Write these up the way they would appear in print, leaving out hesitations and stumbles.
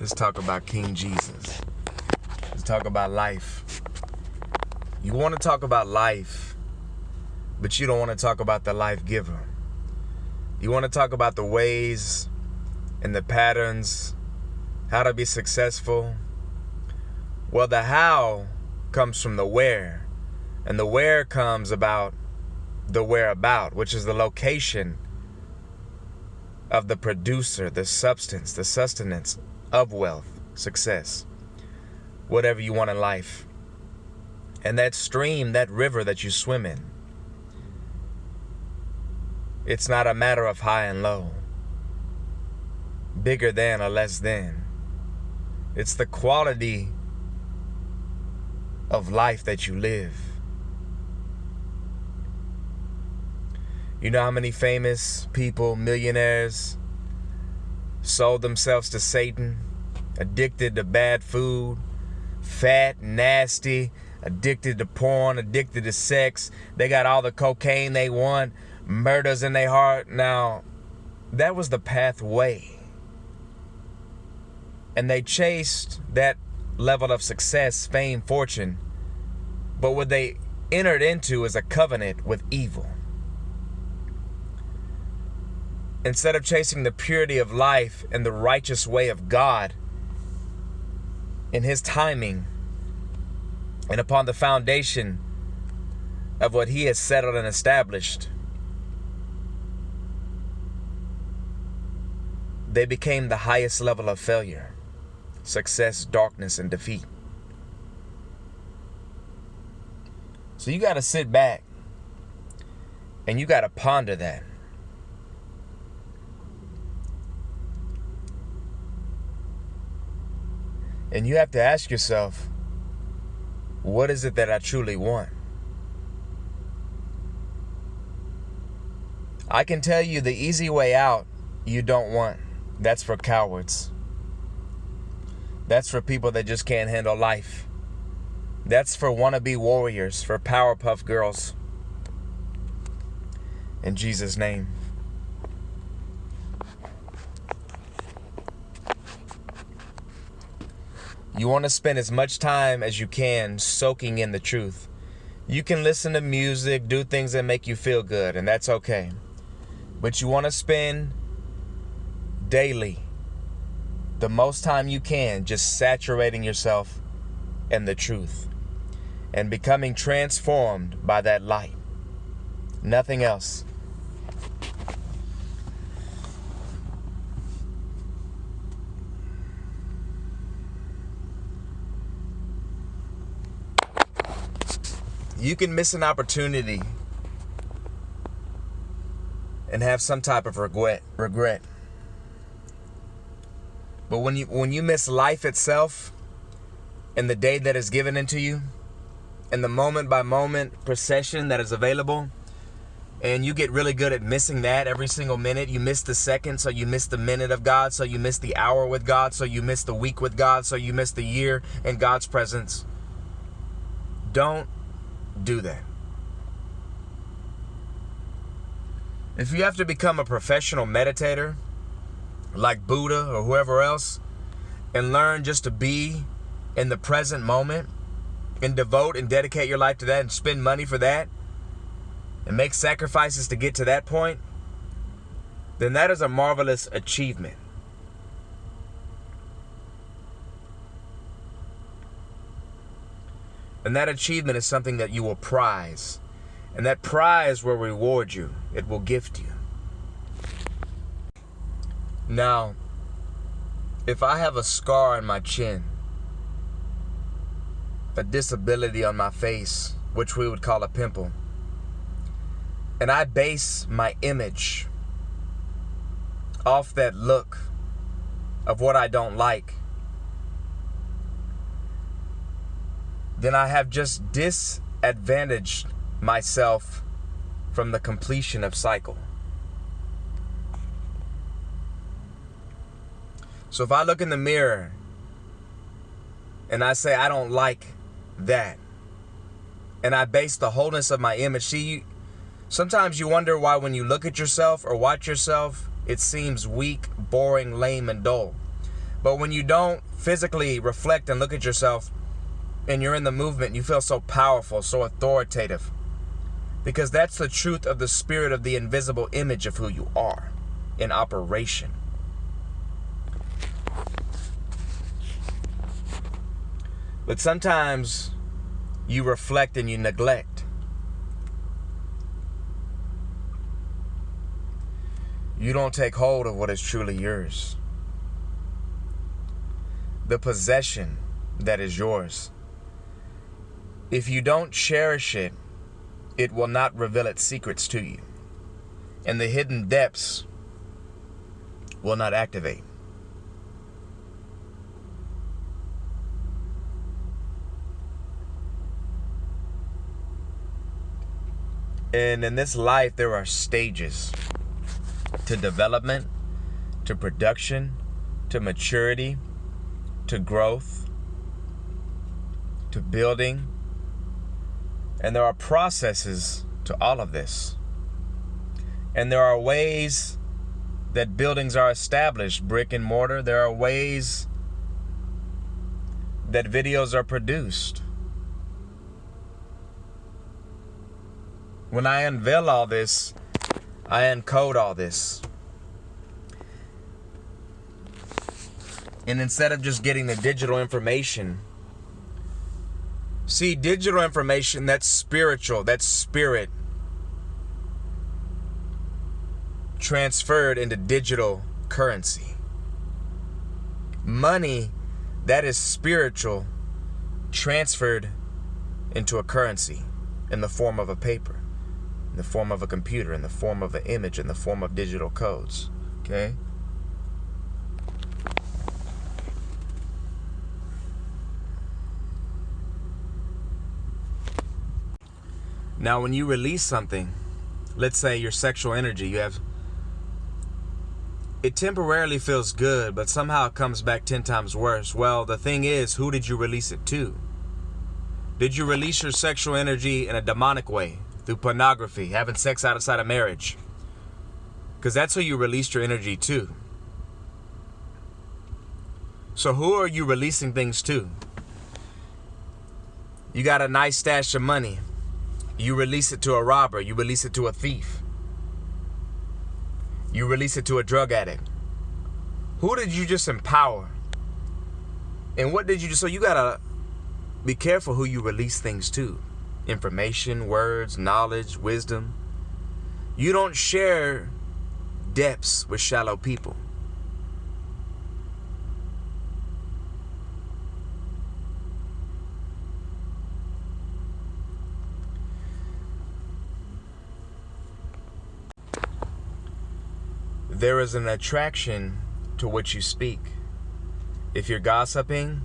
Let's talk about King Jesus. Let's talk about life. You want to talk about life, but you don't want to talk about the life giver. You want to talk about the ways and the patterns, how to be successful. Well, the how comes from the where, and the where comes about the whereabout, which is the location of the producer, the substance, the sustenance of wealth, success, whatever you want in life. And that stream, that river that you swim in, it's not a matter of high and low, bigger than or less than. It's the quality of life that you live. You know how many famous people, millionaires, sold themselves to Satan, addicted to bad food, fat, nasty, addicted to porn, addicted to sex. They got all the cocaine they want, murders in their heart. Now, that was the pathway. And they chased that level of success, fame, fortune. But what they entered into is a covenant with evil. Instead of chasing the purity of life and the righteous way of God in His timing and upon the foundation of what He has settled and established, they became the highest level of failure, success, darkness, and defeat. So you got to sit back and you got to ponder that. And you have to ask yourself, what is it that I truly want? I can tell you the easy way out you don't want. That's for cowards. That's for people that just can't handle life. That's for wannabe warriors, for Powerpuff Girls. In Jesus' name. You want to spend as much time as you can soaking in the truth. You can listen to music, do things that make you feel good, and that's okay. But you want to spend daily the most time you can just saturating yourself in the truth and becoming transformed by that light. Nothing else. You can miss an opportunity and have some type of regret. But when you miss life itself and the day that is given into you and the moment by moment procession that is available, and you get really good at missing that every single minute. You miss the second, so you miss the minute of God, so you miss the hour with God, so you miss the week with God, so you miss the year in God's presence. Don't do that. If you have to become a professional meditator like Buddha or whoever else and learn just to be in the present moment and devote and dedicate your life to that and spend money for that and make sacrifices to get to that point, then that is a marvelous achievement. And that achievement is something that you will prize. And that prize will reward you. It will gift you. Now, if I have a scar on my chin, a disability on my face, which we would call a pimple, and I base my image off that look of what I don't like, then I have just disadvantaged myself from the completion of cycle. So if I look in the mirror and I say I don't like that, and I base the wholeness of my image, see, sometimes you wonder why when you look at yourself or watch yourself, it seems weak, boring, lame, and dull. But when you don't physically reflect and look at yourself and you're in the movement, you feel so powerful, so authoritative. Because that's the truth of the spirit of the invisible image of who you are in operation. But sometimes you reflect and you neglect. You don't take hold of what is truly yours. The possession that is yours. If you don't cherish it, it will not reveal its secrets to you. And the hidden depths will not activate. And in this life, there are stages to development, to production, to maturity, to growth, to building. And there are processes to all of this. And there are ways that buildings are established, brick and mortar. There are ways that videos are produced. When I unveil all this, I encode all this. And instead of just getting the digital information, see, digital information, that's spiritual, that's spirit transferred into digital currency. Money, that is spiritual transferred into a currency in the form of a paper, in the form of a computer, in the form of an image, in the form of digital codes. Okay? Now, when you release something, let's say your sexual energy, it temporarily feels good, but somehow it comes back 10 times worse. Well, the thing is, who did you release it to? Did you release your sexual energy in a demonic way? Through pornography, having sex outside of marriage? Because that's who you released your energy to. So who are you releasing things to? You got a nice stash of money. You release it to a robber. You release it to a thief. You release it to a drug addict. Who did you just empower? And what did you just... So you got to be careful who you release things to. Information, words, knowledge, wisdom. You don't share depths with shallow people. There is an attraction to what you speak. If you're gossiping,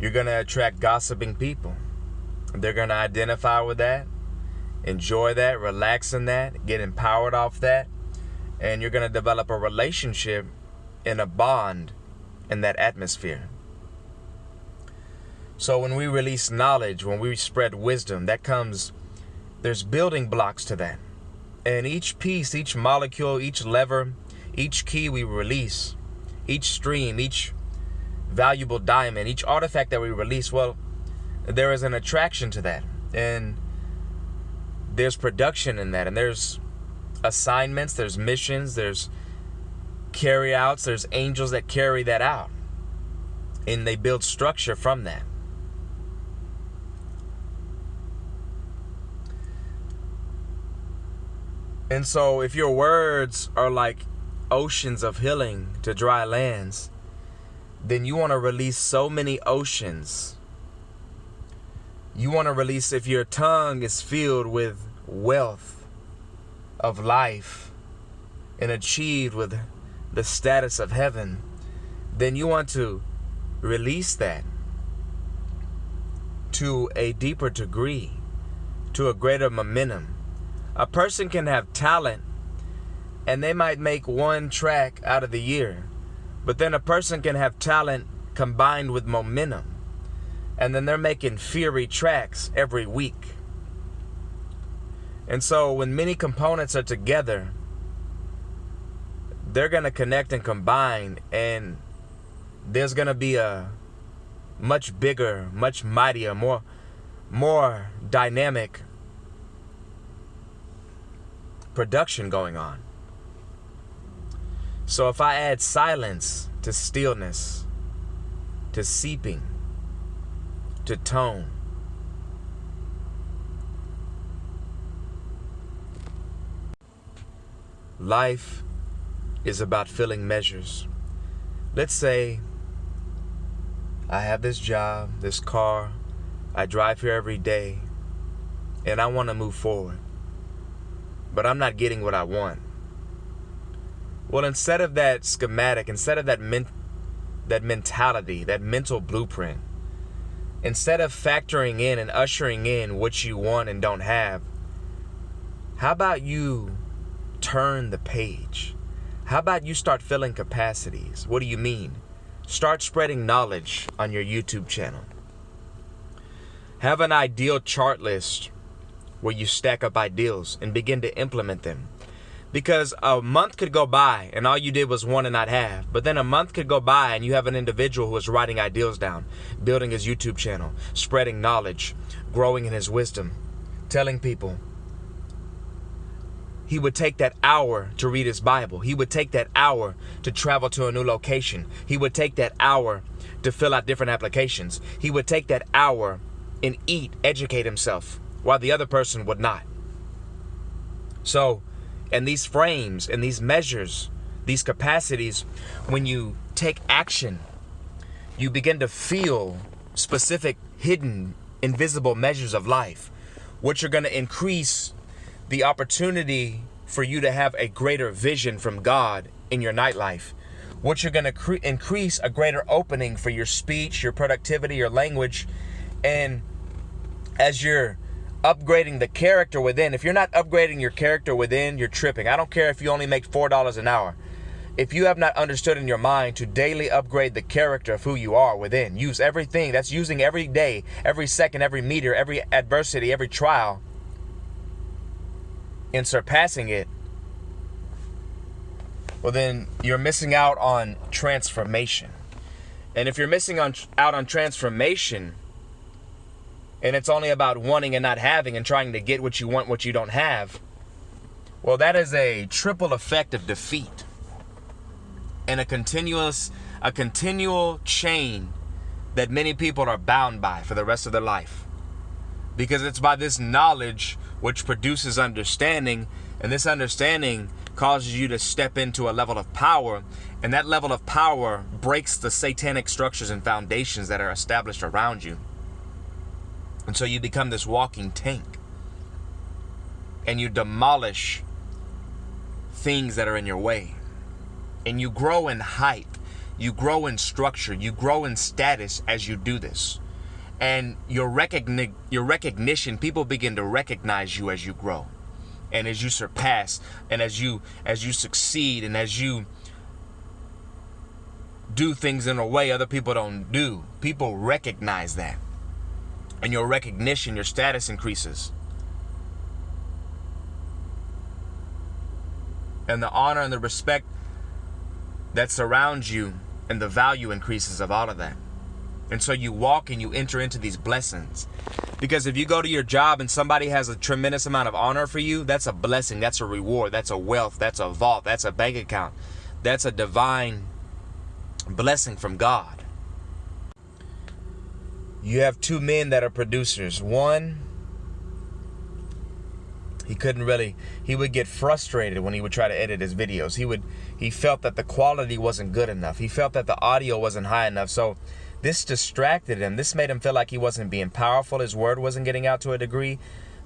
you're going to attract gossiping people. They're going to identify with that, enjoy that, relax in that, get empowered off that, and you're going to develop a relationship and a bond in that atmosphere. So when we release knowledge, when we spread wisdom, there's building blocks to that. And each piece, each molecule, each lever, each key we release, each stream, each valuable diamond, each artifact that we release, well, there is an attraction to that. And there's production in that. And there's assignments, there's missions, there's carry-outs, there's angels that carry that out. And they build structure from that. And so if your words are like oceans of healing to dry lands, then you want to release so many oceans. You want to release, if your tongue is filled with wealth of life and achieved with the status of heaven, then you want to release that to a deeper degree, to a greater momentum. A person can have talent and they might make one track out of the year, but then a person can have talent combined with momentum, and then they're making fury tracks every week. And so when many components are together, they're going to connect and combine, and there's going to be a much bigger, much mightier, more dynamic production going on. So if I add silence to stillness, to seeping, to tone, life is about filling measures. Let's say I have this job, this car, I drive here every day, and I want to move forward, but I'm not getting what I want. Well, instead of that schematic, instead of that mentality, that mental blueprint, instead of factoring in and ushering in what you want and don't have, how about you turn the page? How about you start filling capacities? What do you mean? Start spreading knowledge on your YouTube channel. Have an ideal chart list where you stack up ideals and begin to implement them. Because a month could go by and all you did was want and not have. But then a month could go by and you have an individual who is writing ideals down, building his YouTube channel, spreading knowledge, growing in his wisdom, telling people. He would take that hour to read his Bible. He would take that hour to travel to a new location. He would take that hour to fill out different applications. He would take that hour and eat, educate himself, while the other person would not. So, and these frames and these measures, these capacities, when you take action, you begin to feel specific, hidden, invisible measures of life, which are going to increase the opportunity for you to have a greater vision from God in your nightlife, which are going to increase a greater opening for your speech, your productivity, your language. And as you're upgrading the character within, if you're not upgrading your character within, you're tripping. I don't care if you only make $4 an hour. If you have not understood in your mind to daily upgrade the character of who you are within, use everything. That's using every day, every second, every meter, every adversity, every trial, in surpassing it, well, then you're missing out on transformation. And if you're missing out on transformation, and it's only about wanting and not having and trying to get what you want, what you don't have, well, that is a triple effect of defeat and a continual chain that many people are bound by for the rest of their life. Because it's by this knowledge which produces understanding, and this understanding causes you to step into a level of power, and that level of power breaks the satanic structures and foundations that are established around you. And so you become this walking tank, and you demolish things that are in your way, and you grow in height, you grow in structure, you grow in status as you do this. And your recognition, people begin to recognize you as you grow, and as you surpass, and as you succeed, and as you do things in a way other people don't do. People recognize that, and your recognition, your status increases, and the honor and the respect that surrounds you and the value increases of all of that. And so you walk and you enter into these blessings. Because if you go to your job and somebody has a tremendous amount of honor for you, that's a blessing, that's a reward, that's a wealth, that's a vault, that's a bank account. That's a divine blessing from God. You have two men that are producers. One, he would get frustrated when he would try to edit his videos. He felt that the quality wasn't good enough. He felt that the audio wasn't high enough. So this distracted him. This made him feel like he wasn't being powerful. His word wasn't getting out to a degree.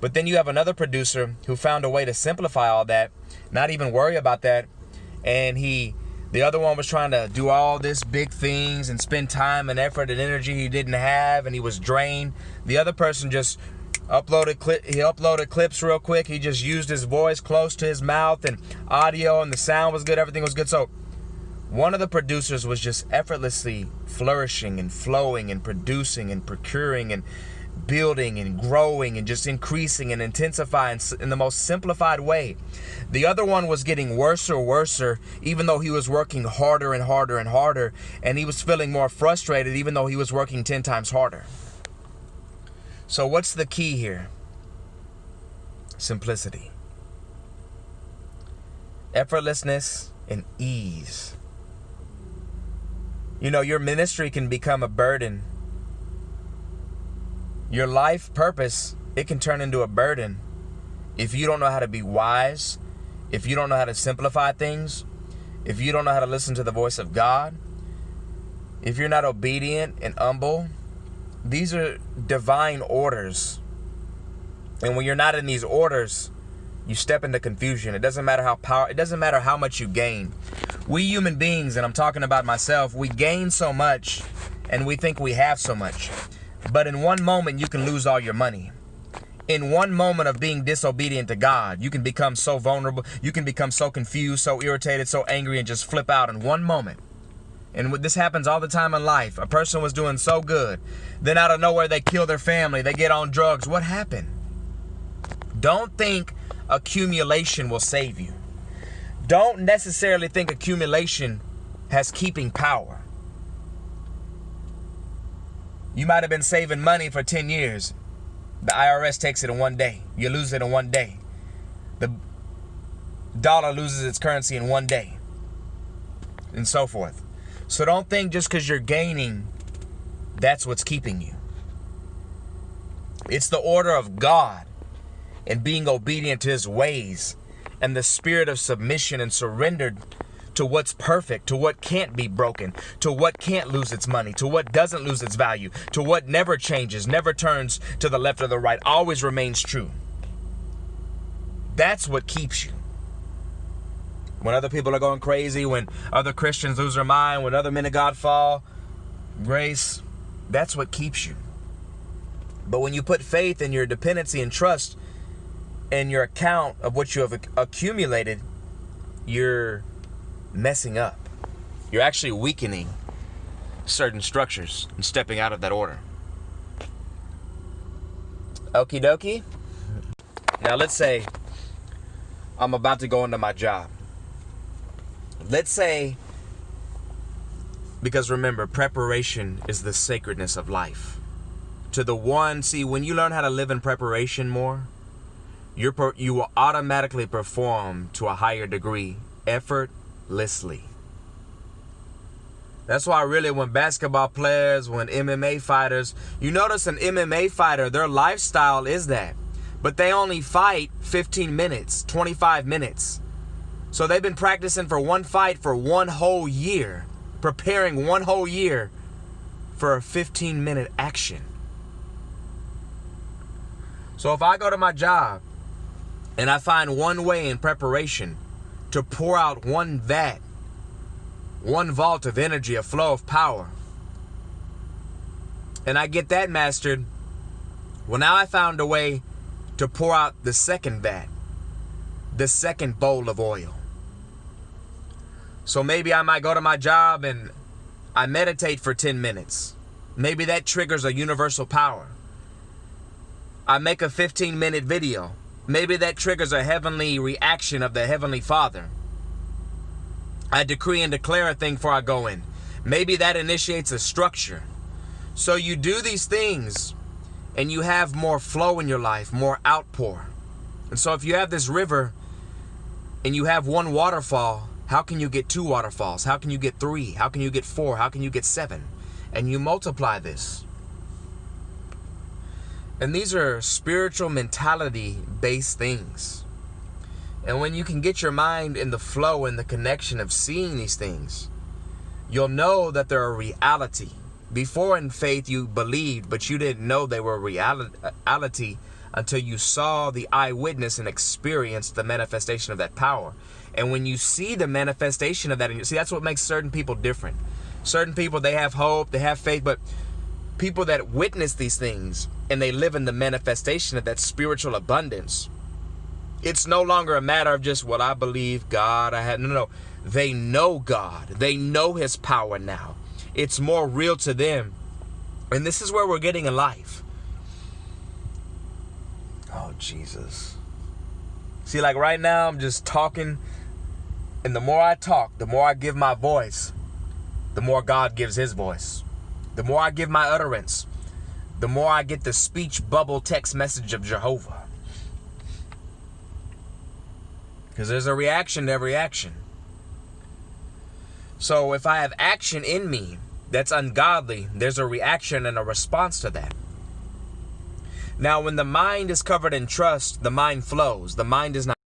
But then you have another producer who found a way to simplify all that, not even worry about that. And the other one was trying to do all this big things and spend time and effort and energy he didn't have, and he was drained. The other person just uploaded clips real quick. He just used his voice close to his mouth and audio, and the sound was good. Everything was good. So one of the producers was just effortlessly flourishing and flowing and producing and procuring and building and growing and just increasing and intensifying in the most simplified way. The other one was getting worse or worse, even though he was working harder and harder and harder, and he was feeling more frustrated even though he was working 10 times harder. So what's the key here? Simplicity. Effortlessness and ease. You know, your ministry can become a burden. Your life purpose, it can turn into a burden if you don't know how to be wise, if you don't know how to simplify things, if you don't know how to listen to the voice of God, if you're not obedient and humble. These are divine orders. And when you're not in these orders, you step into confusion. It doesn't matter how much you gain. We human beings, and I'm talking about myself, we gain so much and we think we have so much. But in one moment, you can lose all your money. In one moment of being disobedient to God, you can become so vulnerable. You can become so confused, so irritated, so angry, and just flip out in one moment. And this happens all the time in life. A person was doing so good. Then out of nowhere, they kill their family. They get on drugs. What happened? Don't think accumulation will save you. Don't necessarily think accumulation has keeping power. You might have been saving money for 10 years. The IRS takes it in one day. You lose it in one day. The dollar loses its currency in one day. And so forth. So don't think just because you're gaining, that's what's keeping you. It's the order of God and being obedient to his ways and the spirit of submission and surrendered to what's perfect, to what can't be broken, to what can't lose its money, to what doesn't lose its value, to what never changes, never turns to the left or the right, always remains true. That's what keeps you. When other people are going crazy, when other Christians lose their mind, when other men of God fall, grace, that's what keeps you. But when you put faith in your dependency and trust in your account of what you have accumulated, you're messing up. You're actually weakening certain structures and stepping out of that order. Okie dokie. Now let's say I'm about to go into my job. Let's say, because remember, preparation is the sacredness of life. To the one, see, when you learn how to live in preparation more, you will automatically perform to a higher degree, effortlessly. That's why really when basketball players, when MMA fighters, you notice an MMA fighter, their lifestyle is that. But they only fight 15 minutes, 25 minutes. So they've been practicing for one fight for one whole year, preparing one whole year for a 15-minute action. So if I go to my job and I find one way in preparation to pour out one vat, one vault of energy, a flow of power, and I get that mastered, well, now I found a way to pour out the second vat, the second bowl of oil. So maybe I might go to my job and I meditate for 10 minutes. Maybe that triggers a universal power. I make a 15-minute video. Maybe that triggers a heavenly reaction of the Heavenly Father. I decree and declare a thing before I go in. Maybe that initiates a structure. So you do these things and you have more flow in your life, more outpour. And so if you have this river and you have one waterfall, how can you get 2 waterfalls? How can you get 3? How can you get 4? How can you get 7? And you multiply this. And these are spiritual mentality-based things. And when you can get your mind in the flow and the connection of seeing these things, you'll know that they're a reality. Before in faith you believed, but you didn't know they were reality until you saw the eyewitness and experienced the manifestation of that power. And when you see the manifestation of that, and you see, that's what makes certain people different. Certain people, they have hope, they have faith, but people that witness these things and they live in the manifestation of that spiritual abundance, it's no longer a matter of just, well, I believe God. No. They know God. They know his power now. It's more real to them. And this is where we're getting in life. Jesus. See, like right now, I'm just talking. And the more I talk, the more I give my voice, the more God gives his voice. The more I give my utterance, the more I get the speech bubble text message of Jehovah. Because there's a reaction to every action. So if I have action in me that's ungodly, there's a reaction and a response to that. Now, when the mind is covered in trust, the mind flows. The mind is not